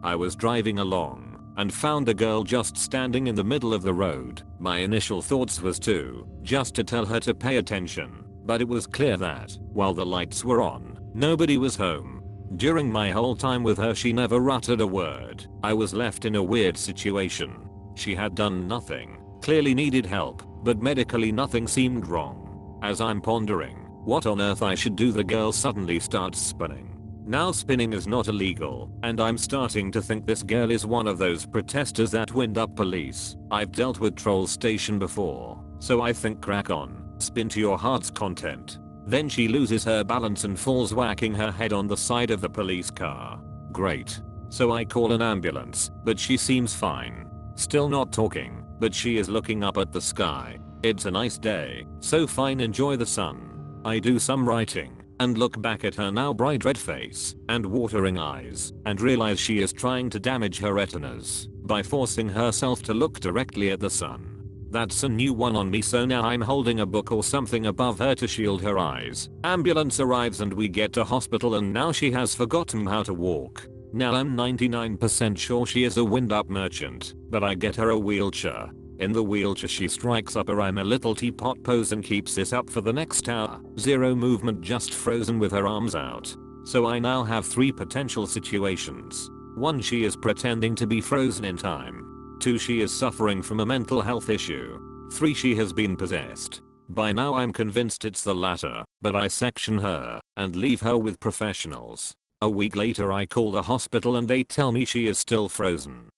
I was driving along and found a girl just standing in the middle of the road. My initial thoughts was just to tell her to pay attention, but it was clear that, while the lights were on, nobody was home. During my whole time with her she never uttered a word. I was left in a weird situation. She had done nothing, clearly needed help, but medically nothing seemed wrong. As I'm pondering what on earth I should do, the girl suddenly starts spinning. Now spinning is not illegal, and I'm starting to think this girl is one of those protesters that wind up police. I've dealt with Troll Station before, so I think crack on, spin to your heart's content. Then she loses her balance and falls, whacking her head on the side of the police car. Great. So I call an ambulance, but she seems fine. Still not talking, but she is looking up at the sky. It's a nice day, so fine, enjoy the sun. I do some writing and look back at her now bright red face and watering eyes and realize she is trying to damage her retinas by forcing herself to look directly at the sun. That's a new one on me, so now I'm holding a book or something above her to shield her eyes. Ambulance arrives and we get to hospital, and now she has forgotten how to walk. Now I'm 99% sure she is a wind-up merchant, but I get her a wheelchair. In the wheelchair she strikes up a I'm a little teapot pose and keeps it up for the next hour. Zero movement, just frozen with her arms out. So I now have 3 potential situations. 1, she is pretending to be frozen in time. 2, she is suffering from a mental health issue. 3, she has been possessed. By now I'm convinced it's the latter, but I section her and leave her with professionals. A week later I call the hospital and they tell me she is still frozen.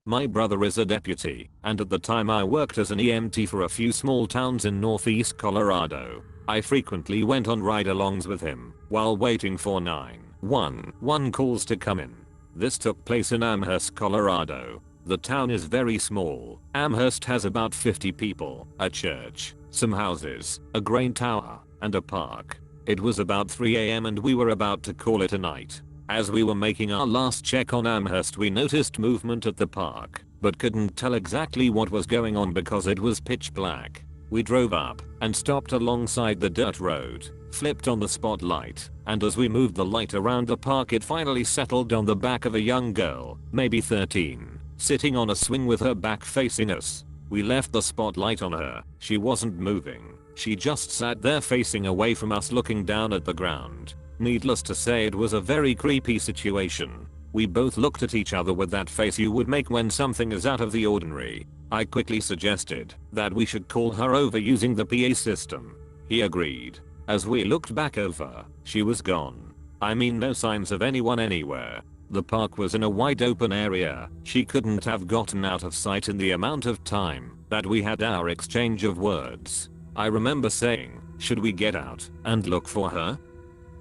My brother is a deputy, and at the time I worked as an EMT for a few small towns in northeast Colorado. I frequently went on ride-alongs with him while waiting for 911 calls to come in. This took place in Amherst, Colorado. The town is very small. Amherst has about 50 people, a church, some houses, a grain tower, and a park. It was about 3 AM and we were about to call it a night. As we were making our last check on Amherst, we noticed movement at the park, but couldn't tell exactly what was going on because it was pitch black. We drove up and stopped alongside the dirt road, flipped on the spotlight, and as we moved the light around the park it finally settled on the back of a young girl, maybe 13, sitting on a swing with her back facing us. We left the spotlight on her. She wasn't moving. She just sat there facing away from us, looking down at the ground. Needless to say, it was a very creepy situation. We both looked at each other with that face you would make when something is out of the ordinary. I quickly suggested that we should call her over using the PA system. He agreed. As we looked back over, she was gone. I mean, no signs of anyone anywhere. The park was in a wide open area. She couldn't have gotten out of sight in the amount of time that we had our exchange of words. I remember saying, should we get out and look for her?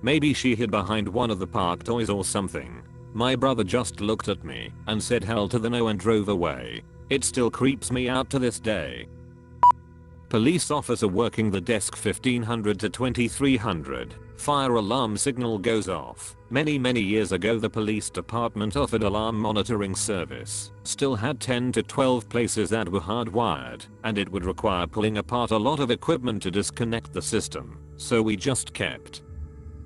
Maybe she hid behind one of the park toys or something. My brother just looked at me and said hell to the no and drove away. It still creeps me out to this day. Police officer working the desk 1500 to 2300. Fire alarm signal goes off. Many years ago the police department offered alarm monitoring service. Still had 10 to 12 places that were hardwired, and it would require pulling apart a lot of equipment to disconnect the system. So we just kept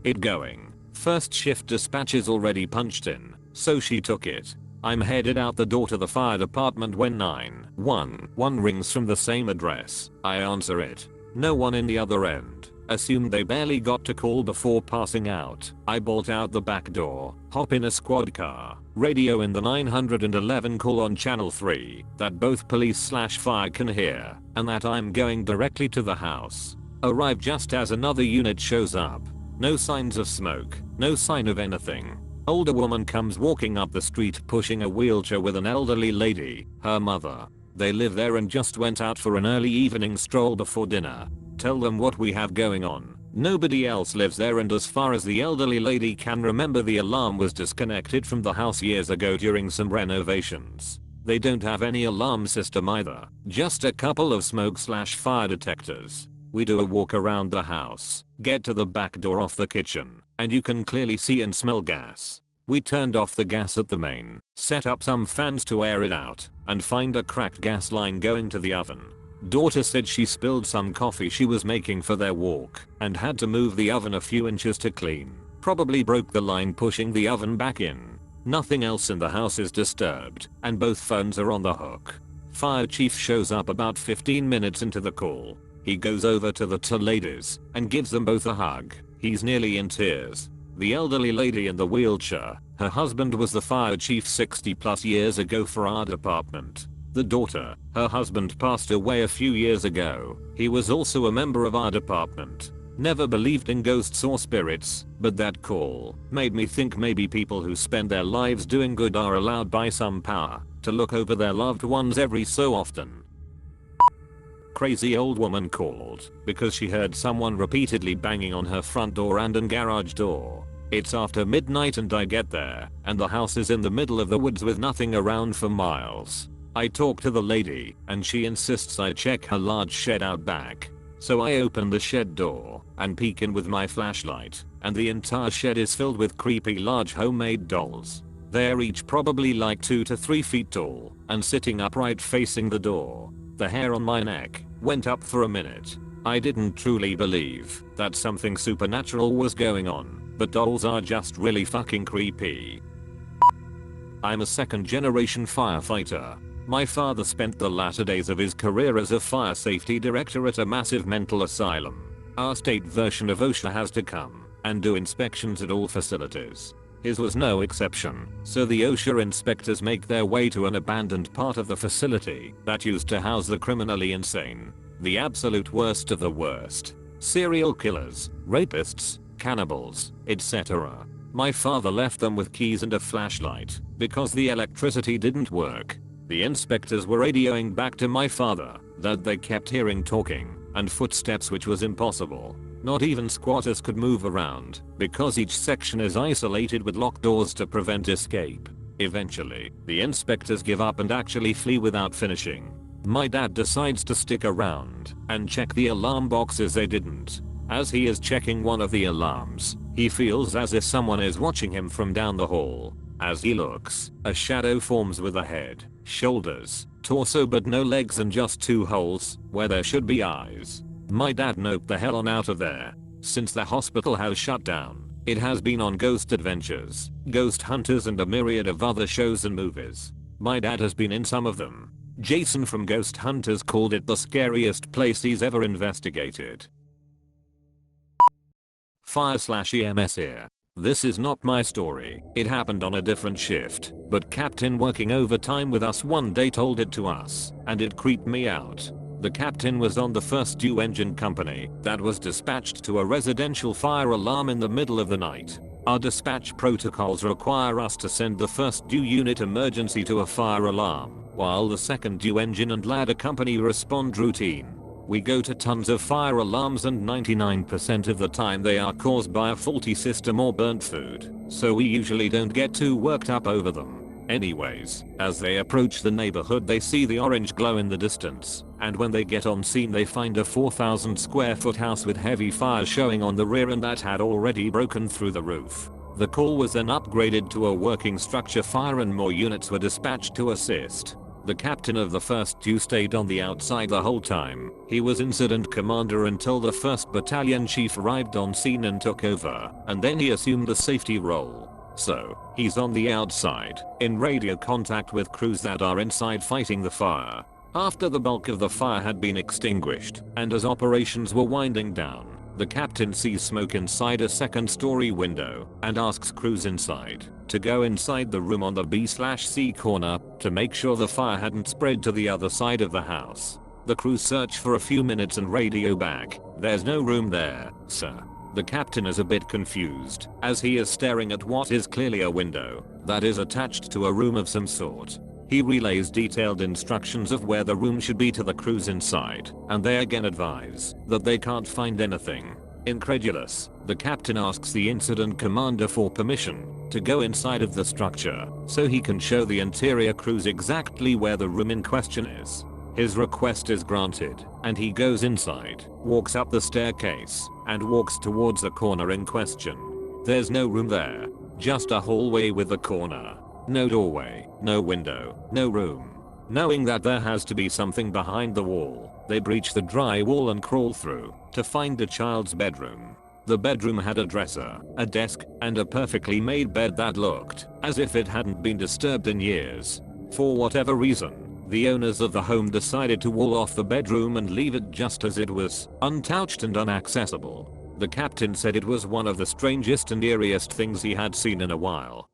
it going. First shift dispatch is already punched in, so she took it. I'm headed out the door to the fire department when 911 rings from the same address. I answer it. No one in the other end. Assumed they barely got to call before passing out. I bolt out the back door, hop in a squad car, radio in the 911 call on channel 3 that both police/fire can hear, and that I'm going directly to the house. Arrive just as another unit shows up. No signs of smoke, no sign of anything. Older woman comes walking up the street pushing a wheelchair with an elderly lady, her mother. They live there and just went out for an early evening stroll before dinner. Tell them what we have going on. Nobody else lives there, and as far as the elderly lady can remember, the alarm was disconnected from the house years ago during some renovations. They don't have any alarm system either, just a couple of smoke/fire detectors. We do a walk around the house, get to the back door off the kitchen, and you can clearly see and smell gas. We turned off the gas at the main, set up some fans to air it out, and find a cracked gas line going to the oven. Daughter said she spilled some coffee she was making for their walk, and had to move the oven a few inches to clean. Probably broke the line pushing the oven back in. Nothing else in the house is disturbed, and both phones are on the hook. Fire chief shows up about 15 minutes into the call. He goes over to the two ladies and gives them both a hug. He's nearly in tears. The elderly lady in the wheelchair, her husband was the fire chief 60 plus years ago for our department. The daughter, her husband passed away a few years ago. He was also a member of our department. Never believed in ghosts or spirits, but that call made me think maybe people who spend their lives doing good are allowed by some power to look over their loved ones every so often. Crazy old woman called because she heard someone repeatedly banging on her front door and garage door. It's after midnight and I get there, and the house is in the middle of the woods with nothing around for miles. I talk to the lady, and she insists I check her large shed out back. So I open the shed door and peek in with my flashlight, and the entire shed is filled with creepy large homemade dolls. They're each probably like 2 to 3 feet tall and sitting upright facing the door. The hair on my neck went up for a minute. I didn't truly believe that something supernatural was going on, but dolls are just really fucking creepy. I'm a second generation firefighter. My father spent the latter days of his career as a fire safety director at a massive mental asylum. Our state version of OSHA has to come and do inspections at all facilities. His was no exception, so the OSHA inspectors make their way to an abandoned part of the facility that used to house the criminally insane. The absolute worst of the worst. Serial killers, rapists, cannibals, etc. My father left them with keys and a flashlight because the electricity didn't work. The inspectors were radioing back to my father that they kept hearing talking and footsteps, which was impossible. Not even squatters could move around because each section is isolated with locked doors to prevent escape. Eventually, the inspectors give up and actually flee without finishing. My dad decides to stick around and check the alarm boxes. They didn't. As he is checking one of the alarms, he feels as if someone is watching him from down the hall. As he looks, a shadow forms with a head, shoulders, torso but no legs and just 2 holes where there should be eyes. My dad noped the hell on out of there. Since the hospital has shut down, it has been on Ghost Adventures, Ghost Hunters and a myriad of other shows and movies. My dad has been in some of them. Jason from Ghost Hunters called it the scariest place he's ever investigated. Fire/EMS here. This is not my story. It happened on a different shift, but captain working overtime with us one day told it to us, and it creeped me out. The captain was on the first due engine company that was dispatched to a residential fire alarm in the middle of the night. Our dispatch protocols require us to send the first due unit emergency to a fire alarm, while the second due engine and ladder company respond routine. We go to tons of fire alarms and 99% of the time they are caused by a faulty system or burnt food, so we usually don't get too worked up over them. Anyways, as they approach the neighborhood they see the orange glow in the distance, and when they get on scene they find a 4,000 square foot house with heavy fire showing on the rear and that had already broken through the roof. The call was then upgraded to a working structure fire and more units were dispatched to assist. The captain of the first due stayed on the outside the whole time. He was incident commander until the 1st battalion chief arrived on scene and took over, and then he assumed the safety role. So, he's on the outside, in radio contact with crews that are inside fighting the fire. After the bulk of the fire had been extinguished, and as operations were winding down, the captain sees smoke inside a second-story window and asks crews inside to go inside the room on the B/C corner to make sure the fire hadn't spread to the other side of the house. The crews search for a few minutes and radio back, "There's no room there, sir." The captain is a bit confused as he is staring at what is clearly a window that is attached to a room of some sort. He relays detailed instructions of where the room should be to the crews inside, and they again advise that they can't find anything. Incredulous, the captain asks the incident commander for permission to go inside of the structure so he can show the interior crews exactly where the room in question is. His request is granted, and he goes inside, walks up the staircase, and walks towards the corner in question. There's no room there, just a hallway with a corner. No doorway, no window, no room. Knowing that there has to be something behind the wall, they breach the drywall and crawl through to find a child's bedroom. The bedroom had a dresser, a desk, and a perfectly made bed that looked as if it hadn't been disturbed in years. For whatever reason, the owners of the home decided to wall off the bedroom and leave it just as it was, untouched and inaccessible. The captain said it was one of the strangest and eeriest things he had seen in a while.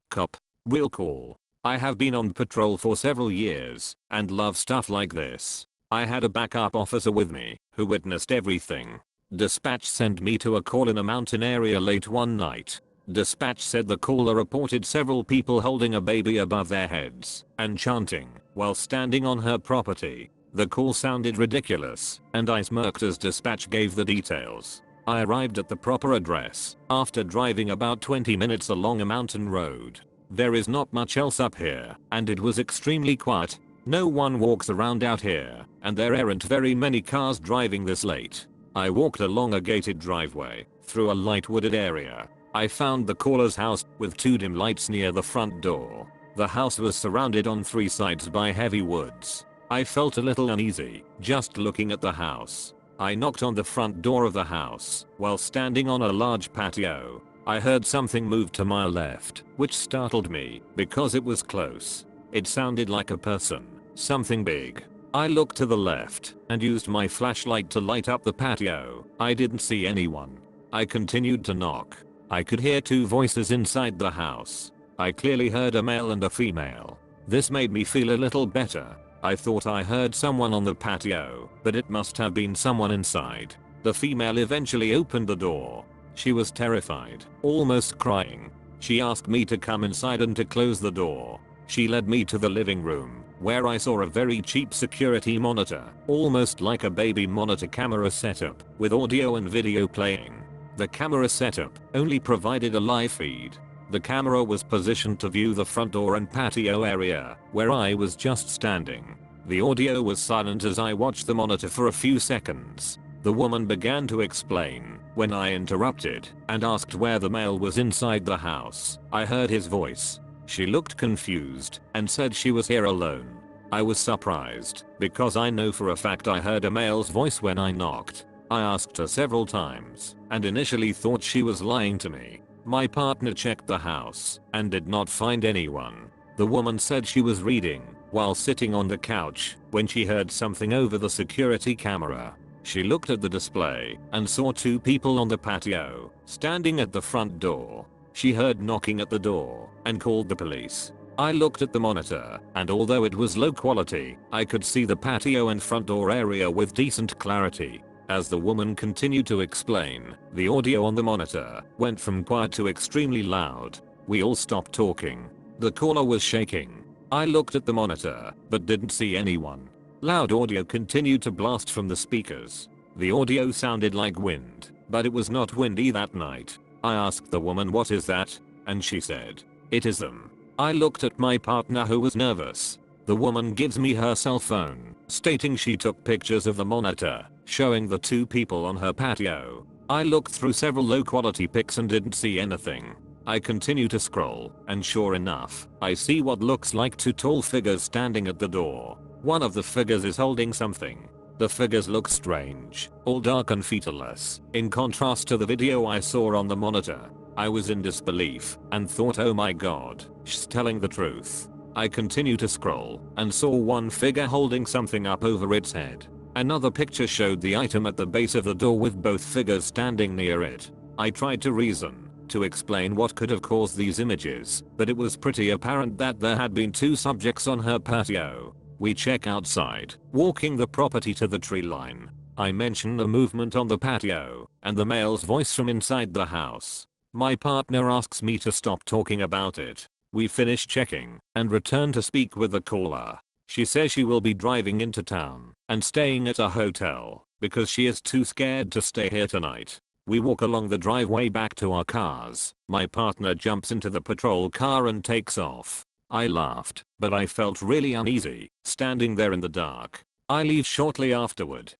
Cop. Real cool. I have been on patrol for several years and love stuff like this. I had a backup officer with me who witnessed everything. Dispatch sent me to a call in a mountain area late one night. Dispatch said the caller reported several people holding a baby above their heads and chanting while standing on her property. The call sounded ridiculous, and I smirked as dispatch gave the details. I arrived at the proper address after driving about 20 minutes along a mountain road. There is not much else up here, and it was extremely quiet. No one walks around out here, and there aren't very many cars driving this late. I walked along a gated driveway, through a light wooded area. I found the caller's house with 2 dim lights near the front door. The house was surrounded on 3 sides by heavy woods. I felt a little uneasy just looking at the house. I knocked on the front door of the house while standing on a large patio. I heard something move to my left, which startled me because it was close. It sounded like a person, something big. I looked to the left and used my flashlight to light up the patio. I didn't see anyone. I continued to knock. I could hear 2 voices inside the house. I clearly heard a male and a female. This made me feel a little better. I thought I heard someone on the patio, but it must have been someone inside. The female eventually opened the door. She was terrified, almost crying. She asked me to come inside and to close the door. She led me to the living room, where I saw a very cheap security monitor, almost like a baby monitor camera setup, with audio and video playing. The camera setup only provided a live feed. The camera was positioned to view the front door and patio area, where I was just standing. The audio was silent as I watched the monitor for a few seconds. The woman began to explain when I interrupted and asked where the male was inside the house. I heard his voice. She looked confused and said she was here alone. I was surprised because I know for a fact I heard a male's voice when I knocked. I asked her several times and initially thought she was lying to me. My partner checked the house and did not find anyone. The woman said she was reading while sitting on the couch when she heard something over the security camera. She looked at the display and saw 2 people on the patio, standing at the front door. She heard knocking at the door and called the police. I looked at the monitor, and although it was low quality, I could see the patio and front door area with decent clarity. As the woman continued to explain, the audio on the monitor went from quiet to extremely loud. We all stopped talking. The caller was shaking. I looked at the monitor, but didn't see anyone. Loud audio continued to blast from the speakers. The audio sounded like wind, but it was not windy that night. I asked the woman, "What is that?" and she said, "It is them." I looked at my partner who was nervous. The woman gives me her cell phone, stating she took pictures of the monitor, showing the 2 people on her patio. I looked through several low quality pics and didn't see anything. I continue to scroll, and sure enough, I see what looks like 2 tall figures standing at the door. One of the figures is holding something. The figures look strange, all dark and featureless, in contrast to the video I saw on the monitor. I was in disbelief and thought, oh my god, she's telling the truth. I continue to scroll and saw one figure holding something up over its head. Another picture showed the item at the base of the door with both figures standing near it. I tried to reason, to explain what could have caused these images, but it was pretty apparent that there had been 2 subjects on her patio. We check outside, walking the property to the tree line. I mention the movement on the patio, and the male's voice from inside the house. My partner asks me to stop talking about it. We finish checking, and return to speak with the caller. She says she will be driving into town, and staying at a hotel, because she is too scared to stay here tonight. We walk along the driveway back to our cars. My partner jumps into the patrol car and takes off. I laughed, but I felt really uneasy, standing there in the dark. I leave shortly afterward.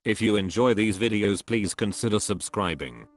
If you enjoy these videos, please consider subscribing.